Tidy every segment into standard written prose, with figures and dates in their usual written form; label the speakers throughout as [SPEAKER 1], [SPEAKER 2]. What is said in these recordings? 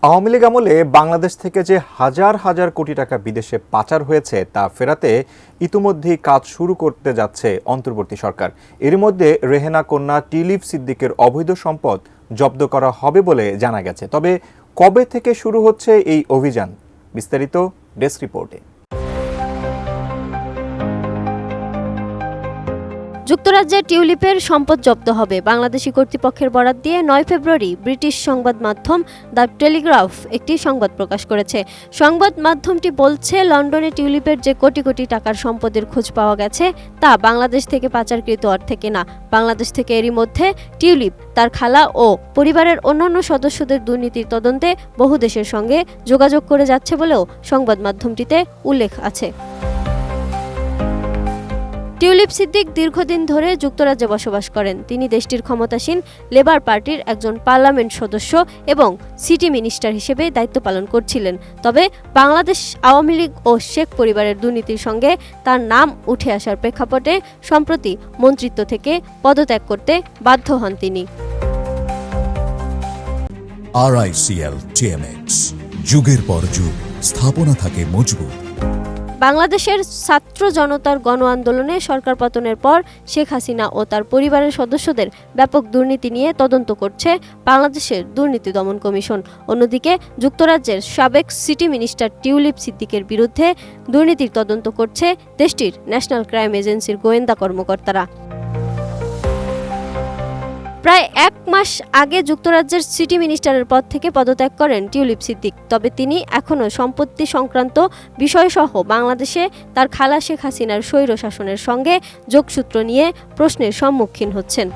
[SPEAKER 1] আওয়ামী লীগ আমলে বাংলাদেশ থেকে যে হাজার হাজার কোটি টাকা বিদেশে পাচার হয়েছে তা ফেরাতে ইতিমধ্যেই কাজ শুরু করতে যাচ্ছে অন্তর্বর্তী সরকার। এর মধ্যে রেহেনা কন্যা টিউলিপ সিদ্দিকের অবৈধ সম্পদ জব্দ করা হবে বলে জানা গেছে। তবে কবে থেকে শুরু হচ্ছে এই অভিযান, বিস্তারিত ডেস্ক রিপোর্টে।
[SPEAKER 2] যুক্তরাজ্যে টিউলিপের সম্পদ জব্দ হবে। বাংলাদেশি কর্তৃপক্ষের বরাত দিয়ে ৯ ফেব্রুয়ারি ব্রিটিশ সংবাদ মাধ্যম দ্য টেলিগ্রাফ একটি সংবাদ প্রকাশ করেছে। সংবাদ মাধ্যমটি বলছে, লন্ডনে টিউলিপের যে কোটি কোটি টাকার সম্পদের খোঁজ পাওয়া গেছে তা বাংলাদেশ থেকে পাচারকৃত অর্থে কেনা। বাংলাদেশ থেকে এরই মধ্যে টিউলিপ, তার খালা ও পরিবারের অন্যান্য সদস্যদের দুর্নীতির তদন্তে বহু দেশের সঙ্গে যোগাযোগ করে যাচ্ছে বলেও সংবাদ মাধ্যমটিতে উল্লেখ আছে। টিউলিপ সিদ্দিক দীর্ঘদিন ধরে যুক্তরাজ্যে বসবাস করেন। তিনি দেশটির ক্ষমতাসীন লেবার পার্টির একজন পার্লামেন্ট সদস্য এবং সিটি মিনিস্টার হিসেবে দায়িত্ব পালন করছিলেন। তবে বাংলাদেশ আওয়ামী লীগ ও শেখ পরিবারের দুর্নীতির সঙ্গে তার নাম উঠে আসার প্রেক্ষাপটে সম্প্রতি মন্ত্রিত্ব থেকে পদত্যাগ করতে বাধ্য হন তিনি।
[SPEAKER 3] RICL TMX, যুগের পর যুগ স্থাপনা থাকে মজবুত।
[SPEAKER 2] বাংলাদেশের ছাত্র জনতার গণ আন্দোলনে সরকার পতনের পর শেখ হাসিনা ও তার পরিবারের সদস্যদের ব্যাপক দুর্নীতি নিয়ে তদন্ত করছে বাংলাদেশের দুর্নীতি দমন কমিশন। অন্যদিকে যুক্তরাজ্যের সাবেক সিটি মিনিস্টার টিউলিপ সিদ্দিকের বিরুদ্ধে দুর্নীতির তদন্ত করছে দেশটির ন্যাশনাল ক্রাইম এজেন্সির গোয়েন্দা কর্মকর্তারা। প্রায় ১ মাস আগে যুক্তরাজ্যের সিটি মিনিস্টারের পদ থেকে পদত্যাগ করেন টিউলিপ সিদ্দিক। তবে তিনি এখনও সম্পত্তি সংক্রান্ত বিষয়সহ বাংলাদেশে তার খালা শেখ হাসিনার স্বৈর শাসনের সঙ্গে যোগসূত্র নিয়ে প্রশ্নের সম্মুখীন হচ্ছেন।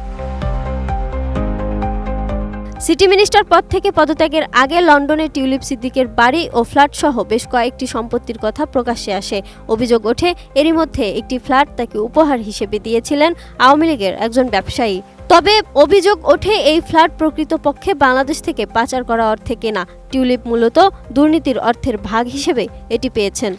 [SPEAKER 2] সিটি মিনিস্টার পদ থেকে পদত্যাগের আগে লন্ডনে টিউলিপ সিদ্দিকের বাড়ি ও ফ্ল্যাট সহ বেশ কয়েকটি সম্পত্তির কথা প্রকাশ্যে আসে। অভিযোগ ওঠে, এরই মধ্যে একটি ফ্ল্যাট তাকে উপহার হিসেবে দিয়েছিলেন আওয়ামী লীগের একজন ব্যবসায়ী। তবে অভিযোগ ওঠে, এই ফ্ল্যাট প্রকৃতপক্ষে বাংলাদেশ থেকে পাচার করা অর্থে কেনা। টিউলিপ মূলত দুর্নীতির অর্থের ভাগ হিসেবে এটি পেয়েছেন।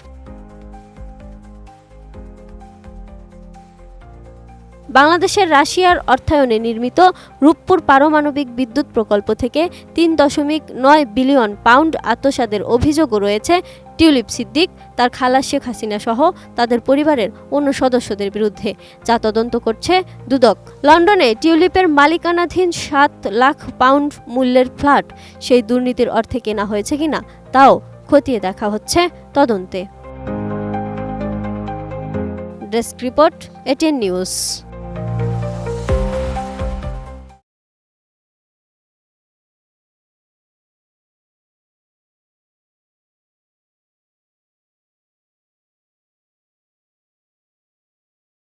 [SPEAKER 2] বাংলাদেশের রাশিয়ার অর্থায়নে নির্মিত রূপপুর পারমাণবিক বিদ্যুৎ প্রকল্প থেকে ৩.৯ বিলিয়ন পাউন্ড আত্মসাতের অভিযোগও রয়েছে টিউলিপ সিদ্দিক, তার খালা শেখ হাসিনা সহ তাদের পরিবারের অন্য সদস্যদের বিরুদ্ধে, যা তদন্ত করছে দুদক। লন্ডনে টিউলিপের মালিকানাধীন ৭ লাখ পাউন্ড মূল্যের ফ্ল্যাট সেই দুর্নীতির অর্থে কেনা হয়েছে কিনা তাও খতিয়ে দেখা হচ্ছে তদন্তে। Desk report, ATN news.